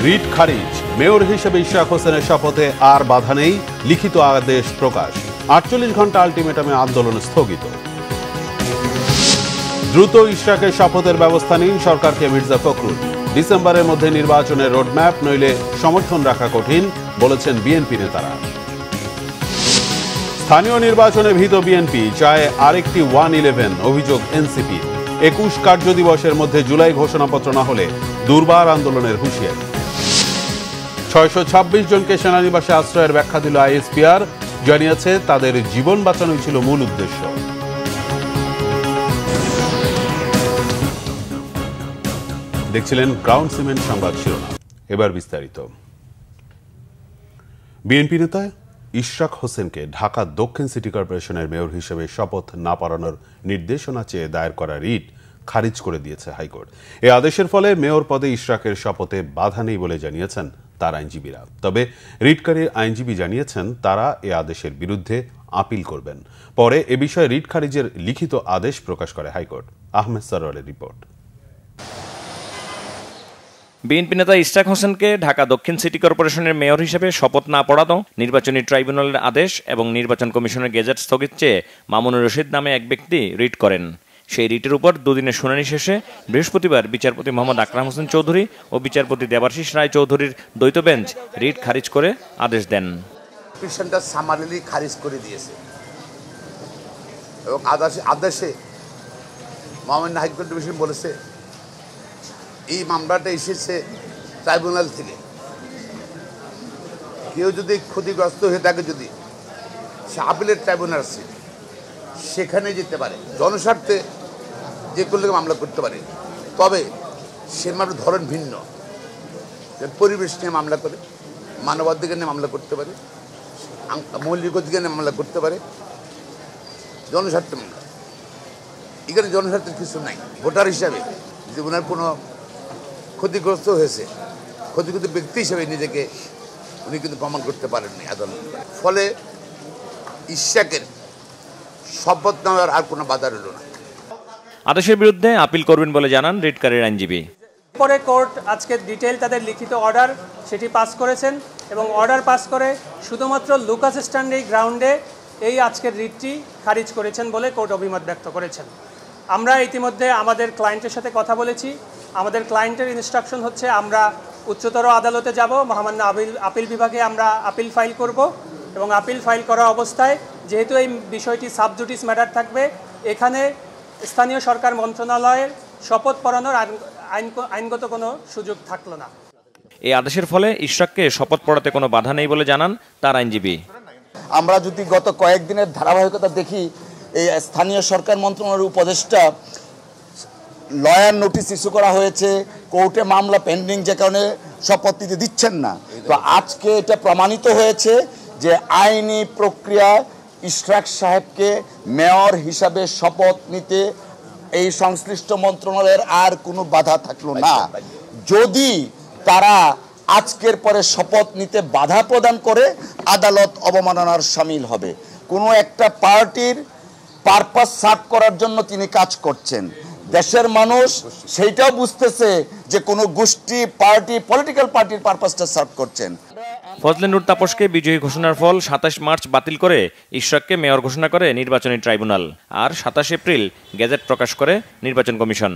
Writ খারিজ, mayor হিসেবে ইশরাক হোসেনের শপথে আর বাধা নেই, লিখিত আদেশ প্রকাশ। 48 ঘন্টা আলটিমেটামে আন্দোলন স্থগিত। দ্রুত ইশরাকের শপথের ব্যবস্থা নিন সরকারকে মির্জা ফখরুল। ডিসেম্বরের মধ্যে নির্বাচনের রোডম্যাপ, নইলে সমর্থন রাখা কঠিন, বলেছেন বিএনপি নেতারা। স্থানীয় নির্বাচনে ভীত বিএনপি, চায় আরেকটি 111, অভিযোগ এনসিপি। 21 কার্যদিবসের মধ্যে জুলাই ঘোষণাপত্র না হলে দুর্বার আন্দোলনের হুঁশিয়ারি। 626 জনকে সেনানিবাসে আশ্রয়ের ব্যাখ্যা দিল আইএসপিআর, জানিয়েছে তাদের জীবন বাঁচানোই ছিল মূল উদ্দেশ্য। দেখছিলেন গ্রাউন্ড সিমেন্ট সংবাদ শিরোনাম, এবার বিস্তারিত। বিএনপি নেতা ইশরাক হোসেনকে ঢাকা দক্ষিণ সিটি কর্পোরেশনের মেয়র হিসেবে শপথ না পড়ানোর নির্দেশনা চেয়ে দায়ের করা রিট খারিজ করে দিয়েছে হাইকোর্ট। এই আদেশের ফলে মেয়র পদে ইশরাকের শপথে বাধা নেই বলে জানিয়েছেন তার আইনজীবীরা। তবে রিটকারীর আইনজীবী জানিয়েছেন তারা এ আদেশের বিরুদ্ধে আপিল করবেন। পরে এ বিষয়ে রিট খারিজের লিখিত আদেশ প্রকাশ করে হাইকোর্ট। আহমেদ সরওয়ারের রিপোর্ট। বিএনপি নেতা ইশরাক হোসেনকে ঢাকা দক্ষিণ সিটি কর্পোরেশনের মেয়র হিসেবে শপথ না পড়ানো, নির্বাচনী ট্রাইব্যুনালের আদেশ এবং নির্বাচন কমিশনের গেজেট স্থগিত চেয়ে মামুনুর রশিদ নামে এক ব্যক্তি রিট করেন। সেই রিটের উপর দুদিনের শুনানি শেষে বৃহস্পতিবার বিচারপতি মোহাম্মদ আকরাম হোসেন চৌধুরী ও বিচারপতি দেবাশিস রায় চৌধুরীর দ্বৈত বেঞ্চ রিট খারিজ করে আদেশ দেন। পিটিশনটা সামারিলি খারিজ করে দিয়েছে এবং আদেশে মহামান্য হাইকোর্ট ডিভিশন বলেছে এই মামলাটা এসেছে ট্রাইব্যুনাল থেকে। কেউ যদি ক্ষতিগ্রস্ত হয়ে থাকে, যদি সে আপিলের ট্রাইব্যুনাল আছে সেখানে যেতে পারে, জনস্বার্থে যে কোনো মামলা করতে পারে। তবে সে মামলার ধরন ভিন্ন, পরিবেশ নিয়ে মামলা করে, মানবাধিকার নিয়ে মামলা করতে পারে, মৌলিক অধিকার নিয়ে মামলা করতে পারে, জনস্বার্থে মামলা। এখানে জনস্বার্থের কিছু নাই। ভোটার হিসাবে যে ওনার কোনো ক্ষতিগ্রস্ত হয়েছে, ক্ষতিগ্রস্ত ব্যক্তি হিসেবে নিজেকে উনি কিন্তু প্রমাণ করতে পারেননি আদালত। ফলে ইশরাকের শপথ নেওয়ার আর কোনো বাধা রইল না। আদেশের বিরুদ্ধে আপিল করবেন বলে জানান রিটকারীর আইনজীবী। পরে কোর্ট আজকে ডিটেইল তাদের লিখিত অর্ডার সেটি পাস করেছেন এবং অর্ডার পাস করে শুধুমাত্র লুকাস স্ট্যান্ডি গ্রাউন্ডে এই আজকের রিটটি খারিজ করেছেন বলে কোর্ট অভিমত ব্যক্ত করেছেন। আমরা ইতিমধ্যে আমাদের ক্লায়েন্টের সাথে কথা বলেছি। আমাদের ক্লায়েন্টের ইনস্ট্রাকশন হচ্ছে আমরা উচ্চতর আদালতে যাব, মহামান্য আপিল বিভাগে আমরা আপিল ফাইল করব এবং আপিল ফাইল করা অবস্থায় যেহেতু এই বিষয়টি সাবজুডিস ম্যাটার থাকবে, এখানে স্থানীয় সরকার মন্ত্রণালয়ের শপথ পড়ানোর আইনগত কোনো সুযোগ থাকলো না। এই আদেশের ফলে ইশরাককে শপথ পড়াতে কোনো বাধা নেই বলে জানান তার আইনজীবী। আমরা যদি গত কয়েকদিনের ধারাবাহিকতা দেখি, এই স্থানীয় সরকার মন্ত্রণালয়ের উপদেষ্টা লয়ার নোটিশ ইস্যু করা হয়েছে, কোর্টে মামলা পেন্ডিং, যে কারণে শপথ নিতে দিচ্ছেন না। তো আজকে এটা প্রমাণিত হয়েছে যে আইনি প্রক্রিয়া ইশরাক সাহেবকে মেয়র হিসাবে শপথ নিতে এই সংশ্লিষ্ট মন্ত্রণালয়ের আর কোনো বাধা থাকলো না। যদি তারা আজকের পরে শপথ নিতে বাধা প্রদান করে, আদালত অবমাননার শামিল হবে। কোনো একটা পার্টির পারপাস সার্ভ করার জন্য তিনি কাজ করছেন। দেশের মানুষ সেইটাও বুঝতেছে যে কোনো গোষ্ঠী, পার্টি, পলিটিক্যাল পার্টির পারপাসটা সার্ভ করছেন। ফজলে নূর তাপসকে বিজয়ী ঘোষণার ফল 27 মার্চ বাতিল করে ইশরাককে মেয়র ঘোষণা করে নির্বাচনী ট্রাইব্যুনাল, আর 27 এপ্রিল গেজেট প্রকাশ করে নির্বাচন কমিশন।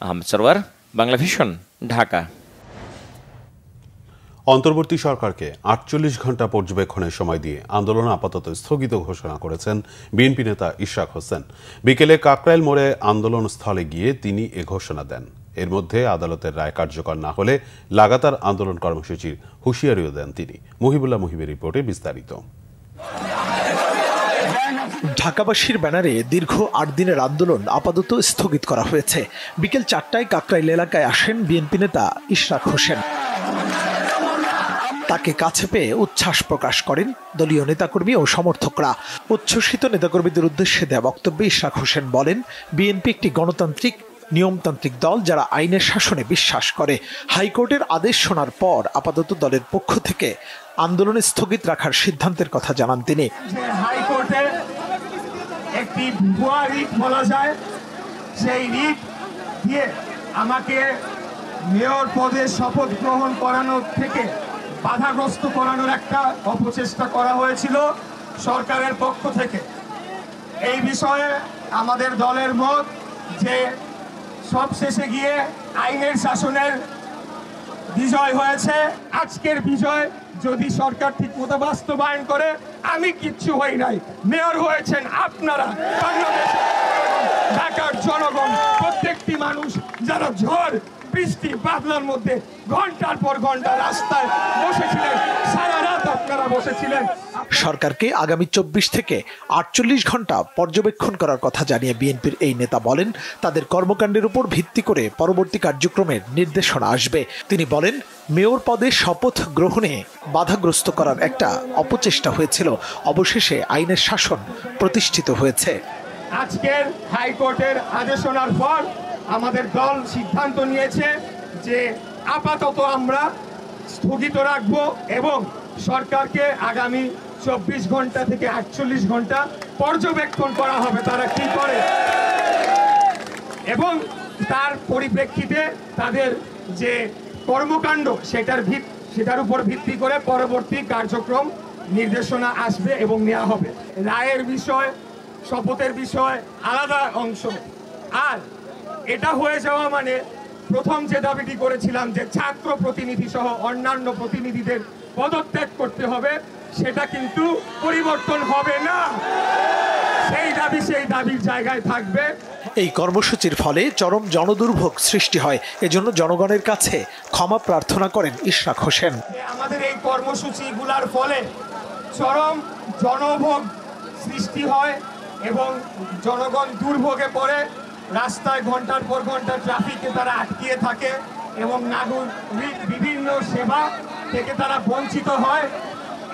আহমেদ সরওয়ার, বাংলা ভিশন, ঢাকা। অন্তর্বর্তী সরকারকে 48 ঘন্টা পর্যবেক্ষণের সময় দিয়ে আন্দোলন আপাতত স্থগিত ঘোষণা করেছেন বিএনপি নেতা ইশরাক হোসেন। বিকেলে কাকরাইল মোড়ে আন্দোলন স্থলে গিয়ে তিনি এ ঘোষণা দেন। এর মধ্যে আদালতের রায় কার্যকর না হলে লাগাতার আন্দোলন কর্মসূচির হুঁশিয়ারিও দেন তিনি। মুহিবুল্লাহ মুহিবের রিপোর্টে বিস্তারিত। ঢাকাবাসীর ব্যানারে দীর্ঘ 8 দিনের আন্দোলন আপাতত স্থগিত করা হয়েছে। বিকেল 4টায় কাকরাইল এলাকায় আসেন বিএনপি নেতা ইশরাক হোসেন। তাকে কাছে পেয়ে উচ্ছ্বাস প্রকাশ করেন দলীয় নেতাকর্মী ও সমর্থকরা। উচ্ছ্বসিত নেতাকর্মীদের উদ্দেশ্যে দেওয়া বক্তব্যে ইশরাক হোসেন বলেন, বিএনপি একটি গণতান্ত্রিক নিয়মতান্ত্রিক দল যারা আইনের শাসনে বিশ্বাস করে। হাইকোর্টের আদেশ শোনার পর আপাতত দলের পক্ষ থেকে আন্দোলন স্থগিত রাখার সিদ্ধান্তের কথা জানান তিনি। হাইকোর্টে একটি ভুয়া রিট বলা যায়, সেই রিট দিয়ে আমাকে মেয়র পদে শপথ গ্রহণ করানো থেকে বাধাগ্রস্ত করানোর একটা অপচেষ্টা করা হয়েছিল সরকারের পক্ষ থেকে। এই বিষয়ে আমাদের দলের মত যে সবশেষে গিয়ে আইনের শাসনের বিজয় হয়েছে। আজকের বিজয় যদি সরকার ঠিকমতো বাস্তবায়ন করে, আমি কিচ্ছু হই নাই, মেয়র হয়েছেন আপনারা, বাংলাদেশের ঢাকার জনগণ, প্রত্যেকটি মানুষ যারা ঝড় বৃষ্টি বাদলার মধ্যে ঘন্টার পর ঘন্টা রাস্তায় বসেছিলেন, সারা রাত আপনারা বসেছিলেন। সরকারকে আগামী 24 থেকে 48 ঘন্টা পর্যবেক্ষণ করার কথা জানিয়ে বিএনপির এই নেতা বলেন, তাদের কর্মকাণ্ডের উপর ভিত্তি করে পরবর্তী কার্যক্রমের নির্দেশনা আসবে। তিনি বলেন, মেয়র পদে শপথ গ্রহণে বাধাগ্রস্ত করার একটা অপচেষ্টা হয়েছিল, অবশেষে আইনের শাসন প্রতিষ্ঠিত হয়েছে। আজকের হাইকোর্টের আদেশনার পর আমাদের দল সিদ্ধান্ত নিয়েছে যে আপাতত আমরা স্থগিত রাখবো এবং সরকারকে আগামী 24 ঘন্টা থেকে 48 ঘন্টা পর্যবেক্ষণ করা হবে তারা কি করে, এবং তার পরিপ্রেক্ষিতে তাদের যে কর্মকাণ্ড সেটার উপর ভিত্তি করে পরবর্তী কার্যক্রম নির্দেশনা আসবে এবং নেওয়া হবে। রায়ের বিষয়, শপথের বিষয় আলাদা অংশ। আর এটা হয়ে যাওয়া মানে প্রথম যে দাবিটি করেছিলাম যে ছাত্র প্রতিনিধি সহ অন্যান্য প্রতিনিধিদের পদত্যাগ করতে হবে, সেটা কিন্তু পরিবর্তন হবে না, সেই দাবির জায়গায় থাকবে। এই কর্মসূচির ফলে চরম জনদুর্ভোগ সৃষ্টি হয়, এজন্য জনগণের কাছে ক্ষমা প্রার্থনা করেন ইশরাক হোসেন। আমাদের এই কর্মসূচিগুলোর ফলে চরম জনভোগ সৃষ্টি হয় এবং জনগণ দুর্ভোগে পড়ে, রাস্তায় ঘন্টার পর ঘন্টা ট্রাফিকে তারা আটকিয়ে থাকে এবং নাগরিক বিভিন্ন সেবা থেকে তারা বঞ্চিত হয়।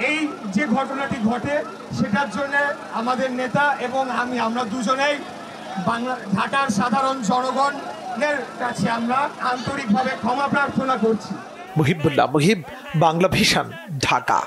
এই যে ঘটনাটি ঘটে সেটার জন্য আমাদের নেতা এবং আমরা দুজনেই ঢাকার সাধারণ জনগণের কাছে আমরা আন্তরিকভাবে ক্ষমা প্রার্থনা করছি। মুহিবুল্লাহ মুহিব, বাংলা ভিশন, ঢাকা।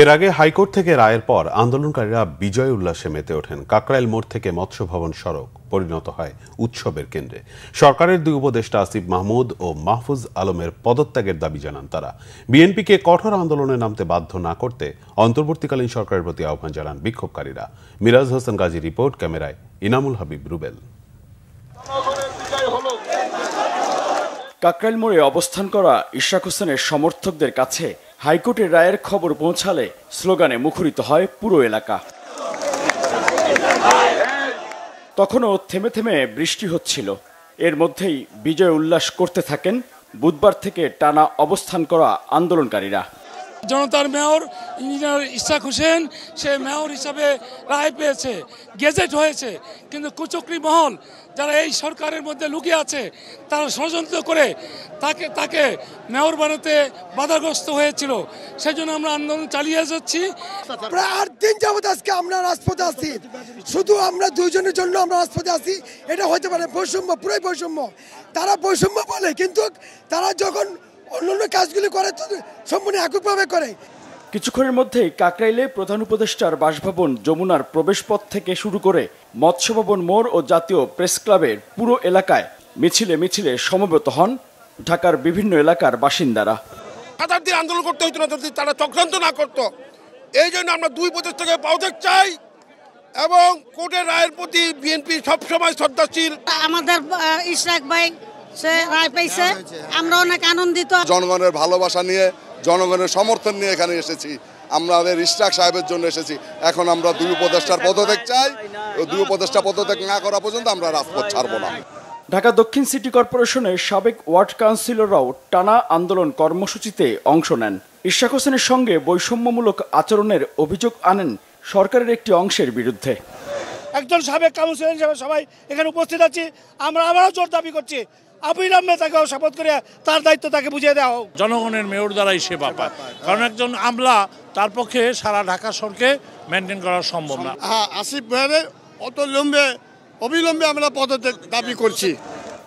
এর আগে হাইকোর্ট থেকে রায়ের পর আন্দোলনকারীরা বিজয় উল্লাসে মেতে ওঠেন। কাকরাইল মোড় থেকে মৎস্য ভবন সড়ক পরিণত হয় উৎসবের কেন্দ্রে। সরকারের দুই উপদেষ্টা আসিফ মাহমুদ ও মাহফুজ আলমের পদত্যাগের দাবি জানান তারা। বিএনপিকে কঠোর আন্দোলনে নামতে বাধ্য না করতে অন্তর্বর্তীকালীন সরকারের প্রতি আহ্বান জানান বিক্ষোভকারীরা। মিরাজ হোসেন গাজী রিপোর্ট, ক্যামেরায় ইনামুল হাবিব রুবেল। কাকরাইল মোড়ে অবস্থান করা ইশরাক হোসেনের সমর্থকদের কাছে হাইকোর্টের রায়ের খবর পৌঁছালে স্লোগানে মুখরিত হয় পুরো এলাকা। তখনও থেমে থেমে বৃষ্টি হচ্ছিল। এর মধ্যেই বিজয় উল্লাস করতে থাকেন বুধবার থেকে টানা অবস্থান করা আন্দোলনকারীরা। জনতার মেয়র ইঞ্জিনিয়ার ইশরাক হোসেন সে মেয়র হিসাবে রায় পেয়েছে, গেজেট হয়েছে, কিন্তু কুচক্রী মহল যারা এই সরকারের মধ্যে লুকিয়ে আছে তারা ষড়যন্ত্র করে তাকে মেয়র বানাতে বাধাগ্রস্ত হয়েছিল। সেজন্য আমরা আন্দোলন চালিয়ে যাচ্ছি। প্রায় 8 দিন যাবত আজকে আমরা রাজপথে আছি, শুধু আমরা দুইজনের জন্য আমরা রাজপথে আছি। এটা হতে পারে বৈষম্য, পুরোই বৈষম্য। তারা বৈষম্য বলে, কিন্তু তারা যখন অন্যান্য কাজগুলি করে সম্পূর্ণ এককভাবে করে। কিছুক্ষণের মধ্যেই কাকরাইলে প্রধান উপদেষ্টার বাসভবন যমুনার প্রবেশপথ থেকে শুরু করে মৎস্য ভবন মোড় ও জাতীয় প্রেস ক্লাবের পুরো এলাকায় মিছিলে মিছিলে সমবেত হন ঢাকার বিভিন্ন এলাকার বাসিন্দারা। 7 দিন আন্দোলন করতে হইতো না যদি তারা চক্রান্ত না করতো। এই জন্য আমরা দুই উপদেষ্টাকে পদত্যাগ চাই এবং কোর্টের রায়ের প্রতি বিএনপি সবসময় শ্রদ্ধাশীল। আমাদের ইশরাক ভাই সে রায় পেয়েছে, আমরা অনেক আনন্দিত। জনগণের ভালোবাসা নিয়ে, জনগণের সমর্থন নিয়ে এখানে এসেছি। আমাদের ইশরাক সাহেবের জন্য এসেছি। এখন আমরা দুই উপদেষ্টার পদত্যাগ চাই। দুই উপদেষ্টা পদত্যাগ না করা পর্যন্ত আমরা রাজপথ ছাড়ব না। ঢাকা দক্ষিণ সিটি কর্পোরেশনের সাবেক ওয়ার্ড কাউন্সিলররাও টানা আন্দোলন কর্মসূচিতে অংশ নেন। ইশরাক হোসেনের সঙ্গে বৈষম্যমূলক আচরণের অভিযোগ আনেন সরকারের একটি অংশের বিরুদ্ধে। একজন সাবেক কাউন্সিলর হিসেবে সবাই এখানে উপস্থিত আছি। আমরা আবারও জোর দাবি করছি, অবিলম্বে তাকে শপথ করে তার দায়িত্ব তাকে বুঝিয়ে দেওয়া হোক। জনগণের মেয়র দ্বারাই সেবা পায়, কারণ একজন আমলা তার পক্ষে সারা ঢাকা শহরকে মেনটেন করা সম্ভব না। আসিফ ভাইয়ের অবিলম্বে আমরা পদত্যাগ দাবি করছি।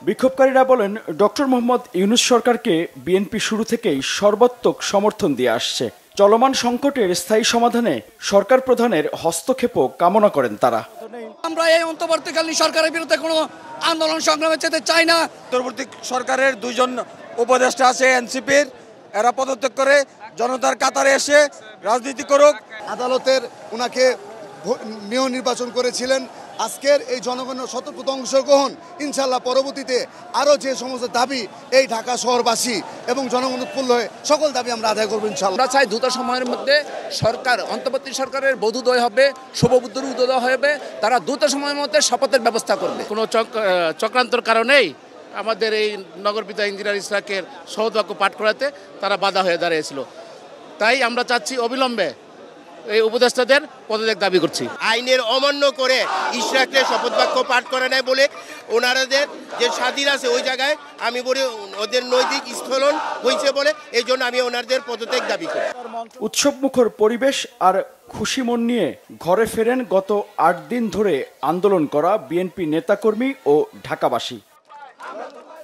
বিক্ষোভকারীরা বলেন, ডক্টর মোহাম্মদ ইউনূস সরকারকে বিএনপি শুরু থেকেই সর্বাত্মক সমর্থন দিয়ে আসছে। চলমান সংকটের স্থায়ী সমাধানে সরকার প্রধানের হস্তক্ষেপও কামনা করেন তারা। আমরা এই অন্তর্বর্তীকালীন সরকারের বিরুদ্ধে কোনো আন্দোলন সংগ্রামে যেতে চাই না। অন্তর্বর্তী সরকারের 2 জন উপদেষ্টা আছে এনসিপির, এরা পদত্যাগ করে জনতার কাতারে এসে রাজনীতি করুক। আদালতের ওনাকে মেয়র নির্বাচন করেছিলেন। আজকের এই জনগণের স্বতঃস্ফূর্ত অংশগ্রহণ ইনশাল্লাহ পরবর্তীতে আরও যে সমস্ত দাবি এই ঢাকা শহরবাসী এবং জনগণ উৎফুল্ল হয়ে সকল দাবি আমরা আদায় করবো ইনশাল্লাহ। আমরা চাই দ্রুত সময়ের মধ্যে সরকার অন্তর্বর্তী সরকারের বধূদয় হবে, শুভবুদ্ধির উদয় হবে, তারা দ্রুত সময়ের মধ্যে শপথের ব্যবস্থা করবে। কোনো চক্রান্তর কারণেই আমাদের এই নগরপিতা ইঞ্জিনিয়ার ইশরাকের শপথবাক্য পাঠ করাতে তারা বাধা হয়ে দাঁড়িয়েছিল। তাই আমরা চাচ্ছি অবিলম্বে এই উপদেষ্টাদের পদত্যাগ দাবি করছি। আইনের অমান্য করে ইশরাকের শপথবাক্য পাঠ করে নেয় বলে ওনাদের যে স্বাধীন আছে ওই জায়গায় আমি বলি ওদের নৈতিক স্খলন হয়েছে বলে এই জন্য আমি ওনাদের পদত্যাগ দাবি করি। উৎসবমুখর পরিবেশ আর খুশি মন নিয়ে ঘরে ফেরেন গত 8 দিন ধরে আন্দোলন করা বিএনপি নেতাকর্মী ও ঢাকাবাসী।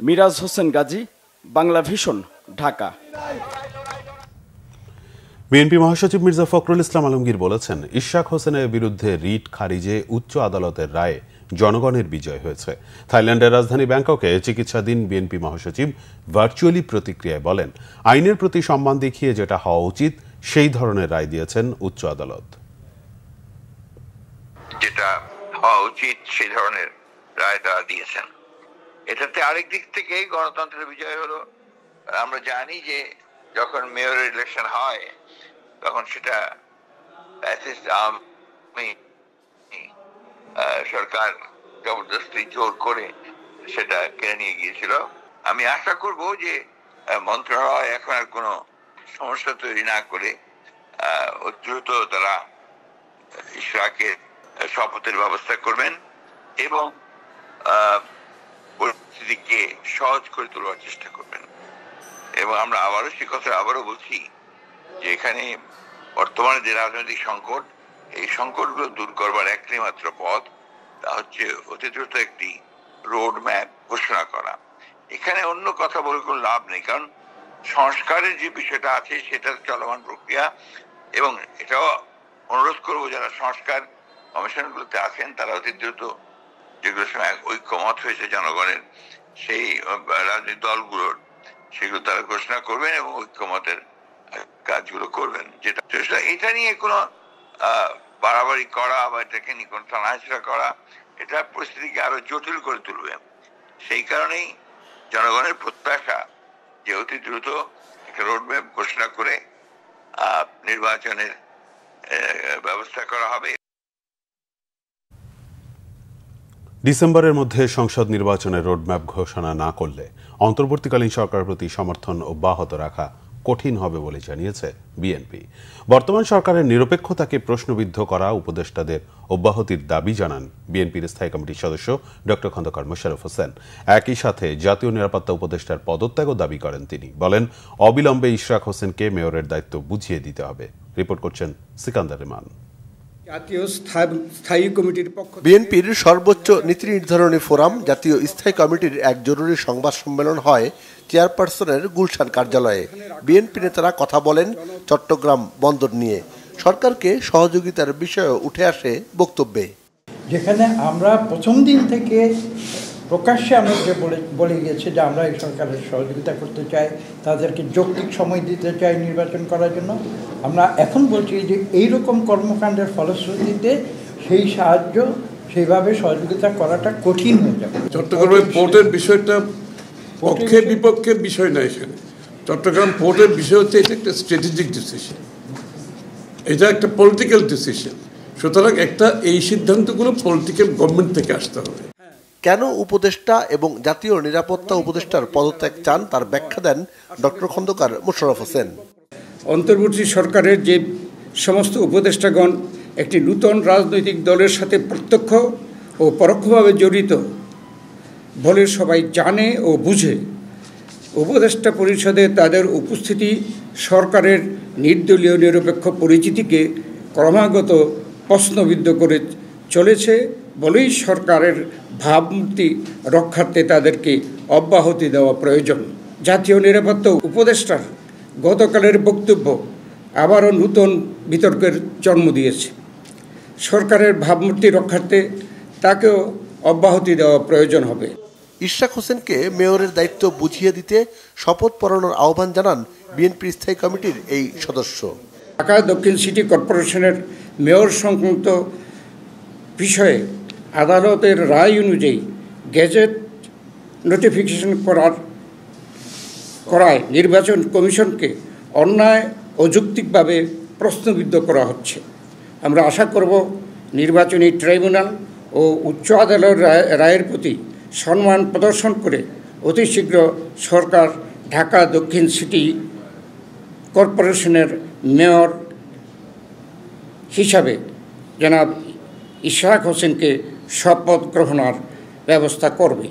মিরাজ হোসেন গাজী, বাংলা ভিশন, ঢাকা। বিএনপি মহাসচিব মির্জা ফখরুল ইসলাম আলমগীর বলেছেন, ইশরাক হোসেনের বিরুদ্ধে রিট খারিজে উচ্চ আদালতের রায়ে জনগণের বিজয় হয়েছে। থাইল্যান্ডের রাজধানী ব্যাংককে চিকিৎসাধীন বিএনপি মহাসচিব ভার্চুয়ালি প্রতিক্রিয়ায় বলেন, আইনের প্রতি সম্মান দেখিয়ে যেটা হওয়া উচিত সেই ধরনের রায় দিয়েছেন উচ্চ আদালত। যেটা হওয়া উচিত সেই ধরনের রায় তারা দিয়েছেন। এটাতে আরেক দিক থেকে গণতন্ত্রের বিজয় হলো। আমরা জানি যে যখন মেয়রের ইলেকশন হয় তখন সেটা সরকার জবরদস্তি জোর করে সেটা কেড়ে নিয়ে গিয়েছিল। আমি আশা করব যে মন্ত্রণালয় এখন আর কোনো সমস্যা তৈরি না করে দ্রুত তারা ইশরাকের শপথের ব্যবস্থা করবেন এবং পরিস্থিতিকে সহজ করে তোলার চেষ্টা করবেন। এবং আমরা আবারও সে কথা আবারও বলছি যে এখানে বর্তমানে যে রাজনৈতিক সংকট, এই সংকটগুলো দূর করবার একটাই মাত্র পথ, তা হচ্ছে অতি দ্রুত একটি রোড ম্যাপ ঘোষণা করা। এখানে অন্য কথা বলে কোনো লাভ নেই, কারণ সংস্কারের যে বিষয়টা আছে সেটা চলমান প্রক্রিয়া। এবং এটাও অনুরোধ করবো যারা সংস্কার কমিশনগুলোতে আছেন তারা অতি দ্রুত যেগুলোর সময় ঐক্যমত হয়েছে জনগণের সেই রাজনৈতিক দলগুলোর, সেগুলো তারা ঘোষণা করবেন এবং ঐক্যমতের কাজগুলো করবেন। যেটা এটা নিয়ে কোনো বাড়াবাড়ি করা বা এটাকে নিয়ে কোনো টানাহেঁচড়া করা, এটা পরিস্থিতিকে আরো জটিল করে তুলবে। সেই কারণেই জনগণের প্রত্যাশা যে অতি দ্রুত একটা রোডম্যাপ ঘোষণা করে নির্বাচনের ব্যবস্থা করা হবে। ডিসেম্বরের মধ্যে সংসদ নির্বাচনের রোডম্যাপ ঘোষণা না করলে অন্তর্বর্তীকালীন সরকারের প্রতি সমর্থন অব্যাহত রাখা কঠিন হবে বলে জানিয়েছে বিএনপি। বর্তমান সরকারের নিরপেক্ষতাকে প্রশ্নবিদ্ধ করা উপদেষ্টাদের অব্যাহতির দাবি জানান বিএনপির স্থায়ী কমিটির সদস্য ড খন্দকার মোশাররফ হোসেন। একই সাথে জাতীয় নিরাপত্তা উপদেষ্টার পদত্যাগও দাবি করেন তিনি। বলেন, অবিলম্বে ইশরাক হোসেনকে মেয়রের দায়িত্ব বুঝিয়ে দিতে হবে। রিপোর্ট করছেন সিকান্দার রেমান। জাতীয় স্থায়ী কমিটির পক্ষ বিএনপির সর্বোচ্চ নীতি নির্ধারণী ফোরাম জাতীয় স্থায়ী কমিটির এক জরুরি সংবাদ সম্মেলন হয় চেয়ারপারসনের গুলশান কার্যালয়ে। বিএনপি নেতারা কথা বলেন চট্টগ্রাম বন্দর নিয়ে। সরকারকে সহযোগিতার বিষয়ে উঠে আসে বক্তব্যে। যেখানে আমরা প্রথম দিন থেকে প্রকাশ্যে আমরা যে বলে গেছে যে আমরা এই সরকারের সহযোগিতা করতে চাই, তাদেরকে যৌক্তিক সময় দিতে চাই নির্বাচন করার জন্য। আমরা এখন বলছি যে এইরকম কর্মকাণ্ডের ফলশ্রুতিতে সেই সাহায্য সেইভাবে সহযোগিতা করাটা কঠিন হয়ে যাবে। চট্টগ্রামের পোর্টের বিষয়টা পক্ষে বিপক্ষের বিষয় না। এখানে চট্টগ্রাম পোর্টের বিষয় হচ্ছে এটা একটা স্ট্র্যাটেজিক ডিসিশন, এটা একটা পলিটিক্যাল ডিসিশন। সুতরাং এই সিদ্ধান্তগুলো পলিটিক্যাল গভর্নমেন্ট থেকে আসতে হবে। কেন উপদেষ্টা এবং জাতীয় নিরাপত্তা উপদেষ্টার পদত্যাগ চান তার ব্যাখ্যা দেন ড খন্দকার মোশাররফ হোসেন। অন্তর্বর্তী সরকারের যে সমস্ত উপদেষ্টাগণ একটি নূতন রাজনৈতিক দলের সাথে প্রত্যক্ষ ও পরোক্ষভাবে জড়িত বলে সবাই জানে ও বুঝে, উপদেষ্টা পরিষদে তাদের উপস্থিতি সরকারের নির্দলীয় নিরপেক্ষ পরিচিতিকে ক্রমাগত প্রশ্নবিদ্ধ করে চলেছে বলেই সরকারের ভাবমূর্তি রক্ষার্থে তাদেরকে অব্যাহতি দেওয়া প্রয়োজন। জাতীয় নিরাপত্তা উপদেষ্টার গতকালের বক্তব্য আবারও নূতন বিতর্কের জন্ম দিয়েছে। সরকারের ভাবমূর্তি রক্ষার্থে তাকেও অব্যাহতি দেওয়া প্রয়োজন হবে। ইশরাক হোসেনকে মেয়রের দায়িত্ব বুঝিয়ে দিতে শপথ পড়ানোর আহ্বান জানান বিএনপির স্থায়ী কমিটির এই সদস্য। ঢাকা দক্ষিণ সিটি কর্পোরেশনের মেয়র সংক্রান্ত বিষয়ে আদালতের রায় অনুযায়ী গেজেট নোটিফিকেশন করায় নির্বাচন কমিশনকে অন্যায় অযৌক্তিকভাবে প্রশ্নবিদ্ধ করা হচ্ছে। আমরা আশা করব নির্বাচনী ট্রাইব্যুনাল ও উচ্চ আদালতের রায়ের প্রতি সম্মান প্রদর্শন করে অতি শীঘ্র সরকার ঢাকা দক্ষিণ সিটি কর্পোরেশনের মেয়র হিসাবে জনাব ইশরাক হোসেনকে শপথ গ্রহণের ব্যবস্থা করবে।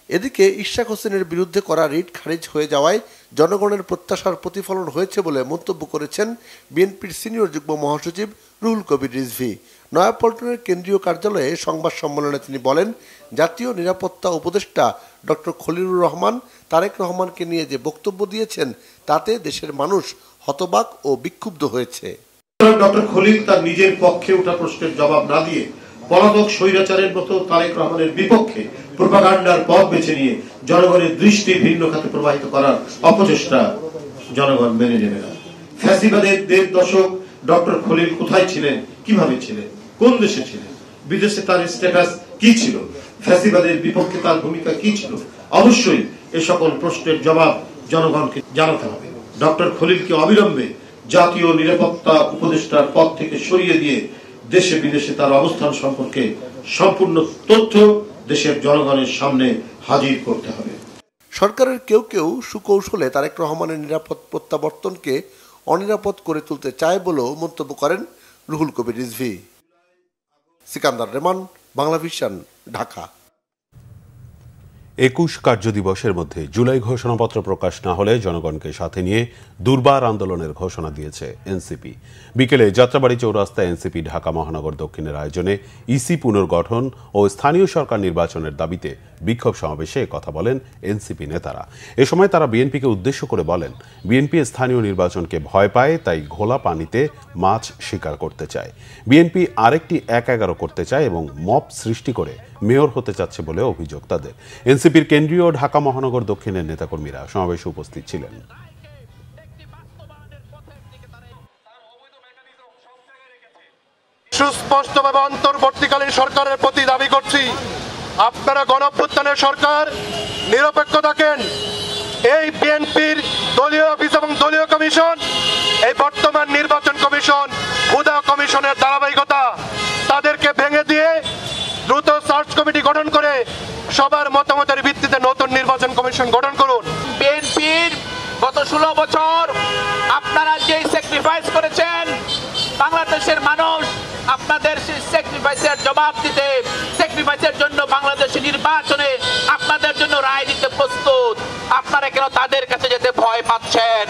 এদিকে ইশরাক হোসেনের বিরুদ্ধে করা রিট খারিজ হয়ে যাওয়ায় জনগণের প্রত্যাশার প্রতিফলন হয়েছে বলে মন্তব্য করেছেন বিএনপির সিনিয়র যুগ্ম মহাসচিব রুহুল কবির রিজভী। নয়াপল্টনের কেন্দ্রীয় কার্যালয়ে সংবাদ সম্মেলনে তিনি বলেন, জাতীয় নিরাপত্তা উপদেষ্টা ডক্টর খলিলুর রহমান তারেক রহমানকে নিয়ে যে বক্তব্য দিয়েছেন তাতে দেশের মানুষ হতবাক ও বিক্ষুব্ধ হয়েছে। ডক্টর খলিল তার নিজের পক্ষে ওঠা প্রশ্নের জবাব না দিয়ে পলাতক স্বৈরাচারের মতো তারেক রহমানের বিপক্ষে প্রোপাগান্ডার পথ বেছে নিয়ে জনগণের দৃষ্টি ভিন্ন খাতে প্রবাহিত করার অপচেষ্টা জনগণ মেনে নেবে না। ফ্যাসিবাদের ১.৫ দশক ডক্টর খলিল কোথায় ছিলেন, কিভাবে ছিলেন, কোন দেশে ছিলেন, বিদেশে তার স্ট্যাটাস কি ছিল, ফ্যাসিবাদের বিপক্ষে তার ভূমিকা কি ছিল, অবশ্যই এ সকল প্রশ্নের জবাব জনগণকে জানাতে হবে। ডক্টর খলিলকে অবিলম্বে জাতীয় নিরাপত্তা উপদেষ্টার পদ থেকে সরিয়ে দিয়ে দেশে বিদেশে তার অবস্থান সম্পর্কে সম্পূর্ণ তথ্য দেশের জনগণের সামনে হাজির করতে হবে। সরকারের কেউ কেউ সুকৌশলে তারেক রহমানের নিরাপদ প্রত্যাবর্তনকে অনিরাপদ করে তুলতে চায় বলেও মন্তব্য করেন রুহুল কবির রিজভী। সিকান্দার রেমান, বাংলাভিশন, ঢাকা। ২১ কার্যদিবসের মধ্যে জুলাই ঘোষণাপত্র প্রকাশ না হলে জনগণকে সাথে নিয়ে দুর্বার আন্দোলনের ঘোষণা দিয়েছে এনসিপি। বিকেলে যাত্রাবাড়ি চৌরাস্তায় এনসিপি ঢাকা মহানগর দক্ষিণের আয়োজনে ইসি পুনর্গঠন ও স্থানীয় সরকার নির্বাচনের দাবিতে বিক্ষোভ সমাবেশে কথা বলেন এনসিপি নেতারা। এ সময় তারা বিএনপিকে উদ্দেশ্য করে বলেন, বিএনপি স্থানীয় নির্বাচনকে ভয় পায়, তাই ঘোলা পানিতে মাছ শিকার করতে চায়। বিএনপি আরেকটি ১-১১ করতে চায় এবং মব সৃষ্টি করে মেয়র হতে চাচ্ছে বলে অভিযোগ তাদের। এনসিপির কেন্দ্রীয় ঢাকা মহানগর দক্ষিণের নেতাকর্মীরা সমাবেশে উপস্থিত ছিলেন। সুস্পষ্টভাবে অন্তর্বর্তীকালীন সরকারের প্রতি দাবি করছি, আপনারা গণঅভ্যুত্থানের সরকার, নিরপেক্ষ থাকেন। এই বিএনপির দলীয় অফিস এবং দলীয় কমিশন, এই বর্তমান নির্বাচন কমিশন, হুদা কমিশনের ধারাবাহিকতা, তাদেরকে ভেঙে দিয়ে দ্রুত সার্চ কমিটি গঠন করে সবার মতামতের ভিত্তিতে নতুন নির্বাচন কমিশন গঠন করুন। বিএনপির গত 16 বছর আপনারা যে স্যাক্রিফাইস করেছেন, বাংলাদেশের মানুষ আপনাদের সেই স্যাক্রিফাইসের জবাব দিতে, স্যাক্রিফাইসের জন্য বাংলাদেশের নির্বাচনে আপনাদের জন্য রায় দিতে প্রস্তুত। আপনারা কেন তাদের কাছে যেতে ভয় পাচ্ছেন?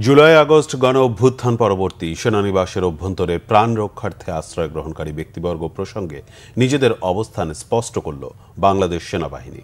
জুলাই আগস্ট গণ অভ্যুত্থান পরবর্তী সেনানিবাসের অভ্যন্তরে প্রাণ রক্ষার্থে আশ্রয় গ্রহণকারী ব্যক্তিবর্গ প্রসঙ্গে নিজেদের অবস্থান স্পষ্ট করল বাংলাদেশ সেনাবাহিনী।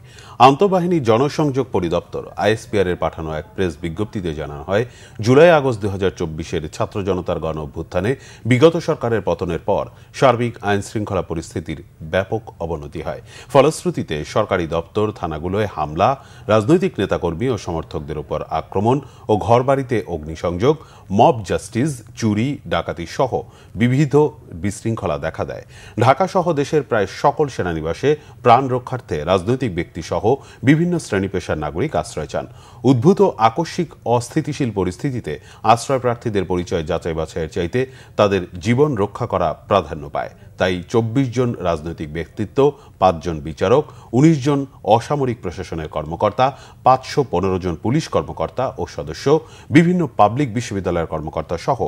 আন্তঃবাহিনী জনসংযোগ পরিদপ্তর আইএসপিআর এর পাঠানো এক প্রেস বিজ্ঞপ্তিতে জানানো হয়, জুলাই আগস্ট ২০২৪-এর ছাত্র জনতার গণ অভ্যুত্থানে বিগত সরকারের পতনের পর সার্বিক আইন শৃঙ্খলা পরিস্থিতির ব্যাপক অবনতি হয়। ফলশ্রুতিতে সরকারি দপ্তর, থানাগুলোয় হামলা, রাজনৈতিক নেতাকর্মী ও সমর্থকদের উপর আক্রমণ ও ঘরবাড়িতে অগ্নিসংযোগ, মব জাস্টিস, চুরি, ডাকাতি সহ বিবিধ বিশৃঙ্খলা দেখা দেয়। ঢাকা সহ দেশের প্রায় সকল সেনানিবাসে প্রাণ রক্ষার্থে রাজনৈতিক ব্যক্তি সহ বিভিন্ন শ্রেণী পেশার নাগরিক আশ্রয় চান। উদ্ভূত আকস্মিক অস্থিতিশীল পরিস্থিতিতে আশ্রয় প্রার্থীদের পরিচয় যাচাই বাছাইয়ের চাইতে তাদের জীবন রক্ষা করা প্রাধান্য পায়। তাই ২৪ জন রাজনৈতিক ব্যক্তিত্ব, ৫ জন বিচারক, ১৯ জন অসামরিক প্রশাসনের কর্মকর্তা, ৫১৫ জন পুলিশ কর্মকর্তা ও সদস্য, বিভিন্ন পাবলিক বিশ্ববিদ্যালয়ের কর্মকর্তা সহ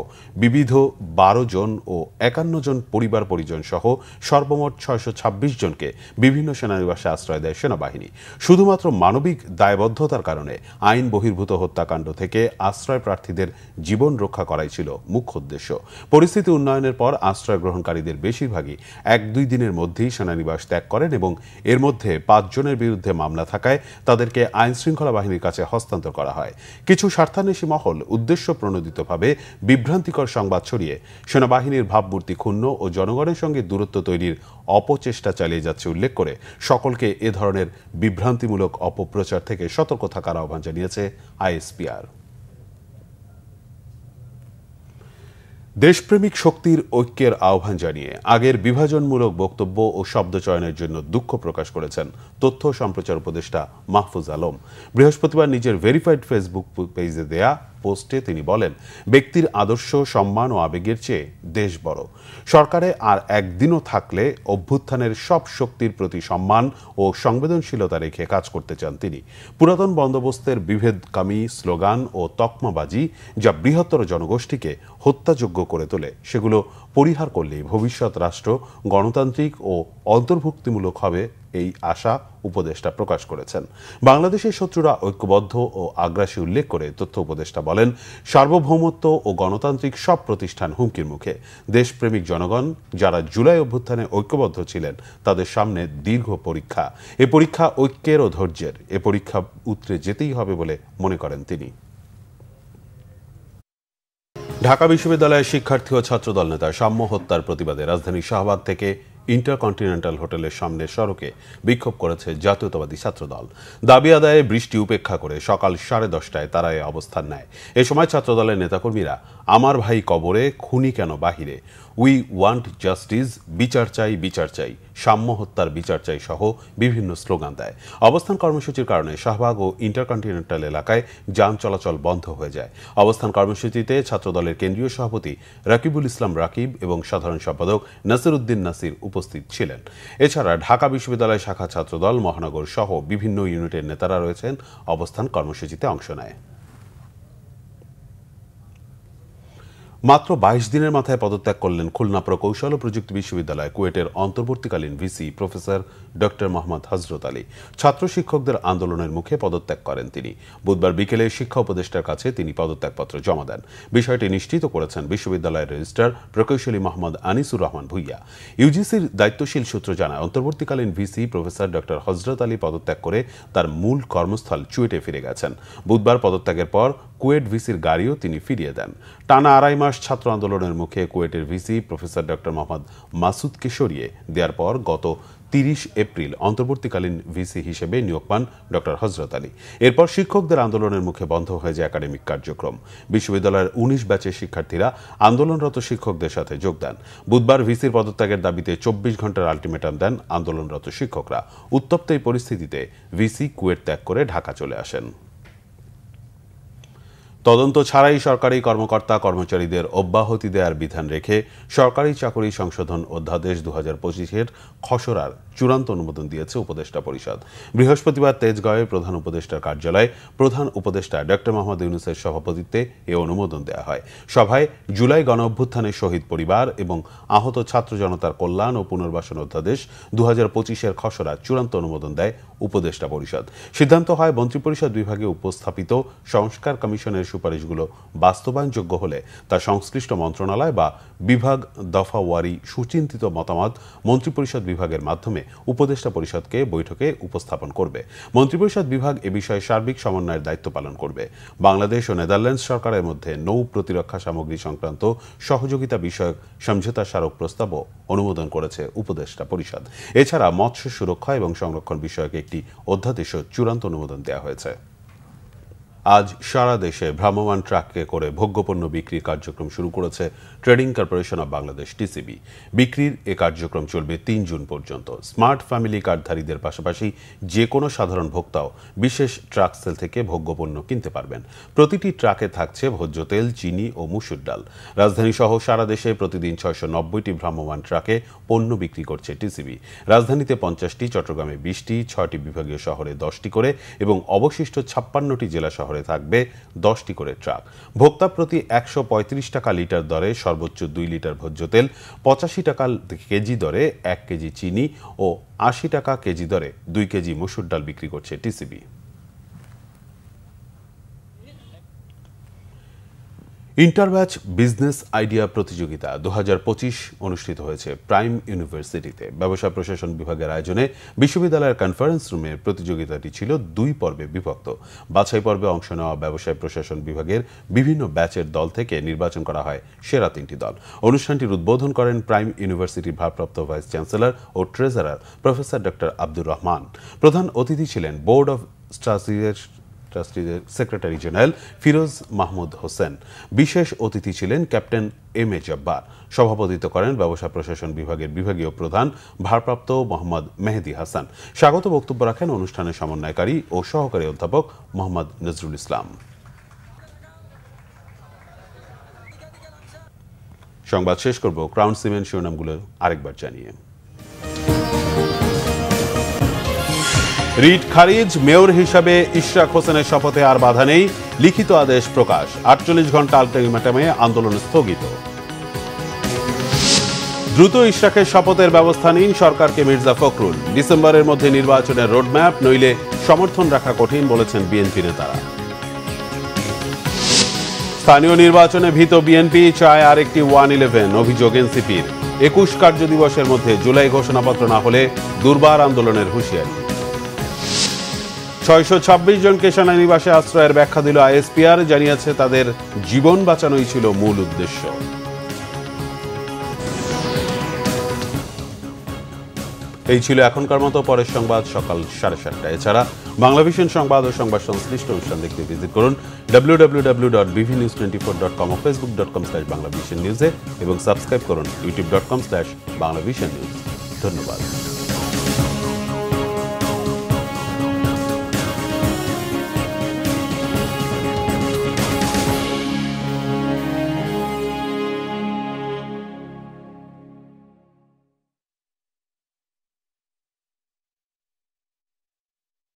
বিবিধ ১২ জন ও ৫১ জন পরিবার পরিজন সহ সর্বমোট ৬২৬ জনকে বিভিন্ন সেনানিবাসে আশ্রয় দেয় সেনাবাহিনী। শুধুমাত্র মানবিক দায়বদ্ধতার কারণে আইন বহির্ভূত হত্যাকাণ্ড থেকে আশ্রয় প্রার্থীদের জীবন রক্ষা করাই ছিল মুখ্য উদ্দেশ্য। পরিস্থিতি উন্নয়নের পর আশ্রয় গ্রহণকারীদের বেশিরভাগ বেশিরভাগই 1-2 দিনের মধ্যেই সেনানিবাস ত্যাগ করেন এবং এর মধ্যে 5 জনের বিরুদ্ধে মামলা থাকায় তাদেরকে আইনশৃঙ্খলা বাহিনীর কাছে হস্তান্তর করা হয়। কিছু স্বার্থান্বেষী মহল উদ্দেশ্য প্রণোদিতভাবে বিভ্রান্তিকর সংবাদ ছড়িয়ে সেনাবাহিনীর ভাবমূর্তি ক্ষুণ্ণ ও জনগণের সঙ্গে দূরত্ব তৈরির অপচেষ্টা চালিয়ে যাচ্ছে উল্লেখ করে সকলকে এ ধরনের বিভ্রান্তিমূলক অপপ্রচার থেকে সতর্ক থাকার আহ্বান জানিয়েছে আইএসপিআর। দেশপ্রেমিক শক্তির ঐক্যের আহ্বান জানিয়ে আগের বিভাজনমূলক বক্তব্য ও শব্দ চয়নের জন্য দুঃখ প্রকাশ করেছেন তথ্য সম্প্রচার উপদেষ্টা মাহফুজ আলম। বৃহস্পতিবার নিজের ভেরিফাইড ফেসবুক পেজে দেয়া পোস্টে তিনি বলেন, ব্যক্তির আদর্শ, সম্মান ও আবেগের চেয়ে দেশ বড়। সরকারে আর একদিনও থাকলে অভ্যুত্থানের সব শক্তির প্রতি সম্মান ও সংবেদনশীলতা রেখে কাজ করতে চান তিনি। পুরাতন বন্দোবস্তের বিভেদকামী স্লোগান ও তকমাবাজি যা বৃহত্তর জনগোষ্ঠীকে হত্যাযোগ্য করে তোলে, সেগুলো পরিহার করলেই ভবিষ্যৎ রাষ্ট্র গণতান্ত্রিক ও অন্তর্ভুক্তিমূলক হবে, এই আশা উপদেষ্টা প্রকাশ করেছেন। বাংলাদেশের শত্রুরা ঐক্যবদ্ধ ও আগ্রাসী উল্লেখ করে তথ্য উপদেষ্টা বলেন, সার্বভৌমত্ব ও গণতান্ত্রিক সব প্রতিষ্ঠান হুমকির মুখে। দেশপ্রেমিক জনগণ যারা জুলাই অভ্যুত্থানে ঐক্যবদ্ধ ছিলেন তাদের সামনে দীর্ঘ পরীক্ষা। এ পরীক্ষা ঐক্যের ও ধৈর্যের। এ পরীক্ষা উতরে যেতেই হবে বলে মনে করেন তিনি। ঢাকা বিশ্ববিদ্যালয়ের শিক্ষার্থী ও ছাত্রদল নেতা সাম্য হত্যার প্রতিবাদে রাজধানীর শাহবাগ থেকে ইন্টারকন্টিনেন্টাল হোটেলের সামনের সড়কে বিক্ষোভ করেছে জাতীয়তাবাদী ছাত্রদল। দাবি আদায়ে বৃষ্টি উপেক্ষা করে সকাল 10:30টায় তারা এ অবস্থান নেয়। এ সময় ছাত্রদলের নেতাকর্মীরা আমার ভাই কবরে, খুনি কেন বাহিরে, উই ওয়ান্ট জাস্টিস, বিচার চাই বিচার চাই, সাম্য হত্যার বিচার চাই সহ বিভিন্ন স্লোগান দেয়। অবস্থান কর্মসূচির কারণে শাহবাগ ও ইন্টারকন্টিনেন্টাল এলাকায় যান চলাচল বন্ধ হয়ে যায়। অবস্থান কর্মসূচিতে ছাত্রদলের কেন্দ্রীয় সভাপতি রাকিবুল ইসলাম রাকিব এবং সাধারণ সম্পাদক নাসির উদ্দিন নাসির উপস্থিত ছিলেন। এছাড়া ঢাকা বিশ্ববিদ্যালয় শাখা ছাত্রদল, মহানগর সহ বিভিন্ন ইউনিটের নেতারা রয়েছেন অবস্থান কর্মসূচিতে অংশ নেয়। মাত্র 22 দিনের মাথায় পদত্যাগ করলেন খুলনা প্রকৌশল ও প্রযুক্তি বিশ্ববিদ্যালয় কুয়েটের অন্তর্বর্তীকালীন ভিসি প্রফেসর ডক্টর মোহাম্মদ হযরত আলী। ছাত্র শিক্ষকদের আন্দোলনের মুখে পদত্যাগ করেন তিনি। বুধবার বিকেলে শিক্ষা উপদেষ্টার কাছে তিনি পদত্যাগপত্র জমা দেন। বিষয়টি নিশ্চিত করেছেন বিশ্ববিদ্যালয়ের রেজিস্ট্রার প্রকৌশলী মোহাম্মদ আনিসুর রহমান ভুইয়া। ইউজিসির দায়িত্বশীল সূত্র জানায়, অন্তর্বর্তীকালীন ভিসি প্রফেসর ডক্টর হযরত আলী পদত্যাগ করে তার মূল কর্মস্থল চুয়েটে ফিরে গেছেন। বুধবার পদত্যাগের পর কুয়েট ভিসির গাড়িও তিনি ফিরিয়ে দেন। টানা 2.5 মাস ছাত্র আন্দোলনের মুখে কুয়েটের ভিসি প্রফেসর ডক্টর মোহাম্মদ মাসুদকে সরিয়ে দেওয়ার পর গত 30 এপ্রিল অন্তর্বর্তীকালীন ভিসি হিসেবে নিয়োগ পান ডক্টর হযরত আলী। এরপর শিক্ষকদের আন্দোলনের মুখে বন্ধ হয়ে যায় একাডেমিক কার্যক্রম। বিশ্ববিদ্যালয়ের 19 ব্যাচের শিক্ষার্থীরা আন্দোলনরত শিক্ষকদের সাথে যোগ দেন। বুধবার ভিসির পদত্যাগের দাবিতে 24 ঘন্টার আলটিমেটাম দেন আন্দোলনরত শিক্ষকরা। উত্তপ্ত এই পরিস্থিতিতে ভিসি কুয়েট ত্যাগ করে ঢাকা চলে আসেন। তদন্ত ছাড়াই সরকারি কর্মকর্তা কর্মচারীদের অব্যাহতি দেওয়ার বিধান রেখে সরকারি চাকরি সংশোধন অধ্যাদেশ 2025-এর খসড়ার চূড়ান্ত অনুমোদন দিয়েছে উপদেষ্টা পরিষদ। বৃহস্পতিবার তেজগাঁওয়ে প্রধান উপদেষ্টার কার্যালয়ে প্রধান উপদেষ্টা ডক্টর মোহাম্মদ ইউনূসের সভাপতিত্বে এ অনুমোদন দেওয়া হয়। সভায় জুলাই গণঅভ্যুত্থানের শহীদ পরিবার এবং আহত ছাত্র জনতার কল্যাণ ও পুনর্বাসন অধ্যাদেশ 2025-এর খসড়া চূড়ান্ত অনুমোদন দেয় উপদেষ্টা পরিষদ। সিদ্ধান্ত হয় মন্ত্রিপরিষদ বিভাগে উপস্থাপিত সংস্কার কমিশনের সুপারিশগুলো বাস্তবায়নযোগ্য হলে তা সংশ্লিষ্ট মন্ত্রণালয় বা বিভাগ দফাওয়ারি সুচিন্তিত মতামত মন্ত্রিপরিষদ বিভাগের মাধ্যমে উপদেষ্টা পরিষদকে বৈঠকে উপস্থাপন করবে। মন্ত্রিপরিষদ বিভাগ এ বিষয়ে সার্বিক সমন্বয়ের দায়িত্ব পালন করবে। বাংলাদেশ ও নেদারল্যান্ডস সরকারের মধ্যে নৌ প্রতিরক্ষা সামগ্রী সংক্রান্ত সহযোগিতা বিষয়ক সমঝোতা স্মারক প্রস্তাবও অনুমোদন করেছে উপদেষ্টা পরিষদ। এছাড়া মৎস্য সুরক্ষা এবং সংরক্ষণ বিষয়ক একটি অধ্যাদেশও চূড়ান্ত অনুমোদন দেওয়া হয়েছে। আজ সারা দেশে ভ্রাম্যমাণ ট্রাকে করে ভোগ্যপণ্য বিক্রির কার্যক্রম শুরু করেছে trading corporation of Bangladesh TCB. বিক্রির এ কার্যক্রম চলবে 3 জুন পর্যন্ত। স্মার্ট ফ্যামিলি কার্ডধারীদের পাশাপাশি যে কোনো সাধারণ ভোক্তাও বিশেষ ট্রাক সেল থেকে ভোগ্যপণ্য কিনতে পারবেন। প্রতিটি ট্রাকে থাকছে ভোজ্য তেল, চিনি ও মুসুর ডাল। রাজধানী সহ সারা দেশে প্রতিদিন 690টি ভ্রাম্যমাণ ট্রাকে পণ্য বিক্রি করছে টিসিবি। রাজধানীতে 50টি, চট্টগ্রামে 20টি, 6টি বিভাগীয় শহরে 10টি করে এবং অবশিষ্ট 56টি জেলা শহরে থাকবে 10টি করে ট্রাক। ভোক্তা প্রতি 135 টাকা লিটার দরে সর্বোচ্চ 2 লিটার ভোজ্য তেল, 85 টাকা কেজি দরে 1 কেজি চিনি ও 80 টাকা কেজি দরে 2 কেজি মসুর ডাল বিক্রি করছে টিসিবি। ইন্টারব্যাচ বিজনেস আইডিয়া প্রতিযোগিতা 2025 অনুষ্ঠিত হয়েছে প্রাইম ইউনিভার্সিটিতে। ব্যবসা প্রশাসন বিভাগের আয়োজনে বিশ্ববিদ্যালয়ের কনফারেন্স রুমে প্রতিযোগিতাটি ছিল 2 পর্বে বিভক্ত। বাছাই পর্বে অংশ নেওয়া ব্যবসায় প্রশাসন বিভাগের বিভিন্ন ব্যাচের দল থেকে নির্বাচন করা হয় সেরা 3টি দল। অনুষ্ঠানটির উদ্বোধন করেন প্রাইম ইউনিভার্সিটির ভারপ্রাপ্ত ভাইস চ্যান্সেলর ও treasurer professor doctor Abdur Rahman. প্রধান অতিথি ছিলেন বোর্ড অব ট্রাস্টিজের সেক্রেটারি জেনারেল ফিরোজ মাহমুদ হোসেন। বিশেষ অতিথি ছিলেন ক্যাপ্টেন এম এ জব্বার। সভাপতিত্ব করেন ব্যবসা প্রশাসন বিভাগের বিভাগীয় প্রধান ভারপ্রাপ্ত মোহাম্মদ মেহেদি হাসান। স্বাগত বক্তব্য রাখেন অনুষ্ঠানের সমন্বয়কারী ও সহকারী অধ্যাপক মোহাম্মদ নজরুল ইসলাম। সংবাদ শেষ করব ক্রাউন সিমেন্ট শিরোনামগুলো আরেকবার জানিয়ে। রিট খারিজ, মেয়র হিসাবে ইশরাক হোসেনের শপথে আর বাধা নেই, লিখিত আদেশ প্রকাশ। 48 ঘন্টা আলটিমেটামে আন্দোলন স্থগিত। দ্রুত ইশরাকের শপথের ব্যবস্থা নিন সরকারকে মির্জা ফখরুল। ডিসেম্বরের মধ্যে নির্বাচনের রোডম্যাপ, নইলে সমর্থন রাখা কঠিন বলেছেন বিএনপি নেতারা। স্থানীয় নির্বাচনে ভীত বিএনপি, চায় আরেকটি 111, অভিযোগ এনসিপির। 21 কার্যদিবসের মধ্যে জুলাই ঘোষণাপত্র না হলে দুর্বার আন্দোলনের হুঁশিয়ারি। 626 জনকে সেনানিবাসে আশ্রয়ের ব্যাখ্যা দিল আইএসপিআর, জানিয়েছে তাদের জীবন বাঁচানোই ছিল মূল উদ্দেশ্য। এই ছিল এখনকার মতো। পরের সংবাদ সকাল 7:30টায়। এছাড়া বাংলাভিশন সংবাদ ও সংবাদ সংশ্লিষ্ট অনুষ্ঠান দেখতে ভিজিট করুন www.bvnews24.com ও facebook.com/banglavishnnews এবং সাবস্ক্রাইব করুন youtube.com/banglavishnnews। ধন্যবাদ।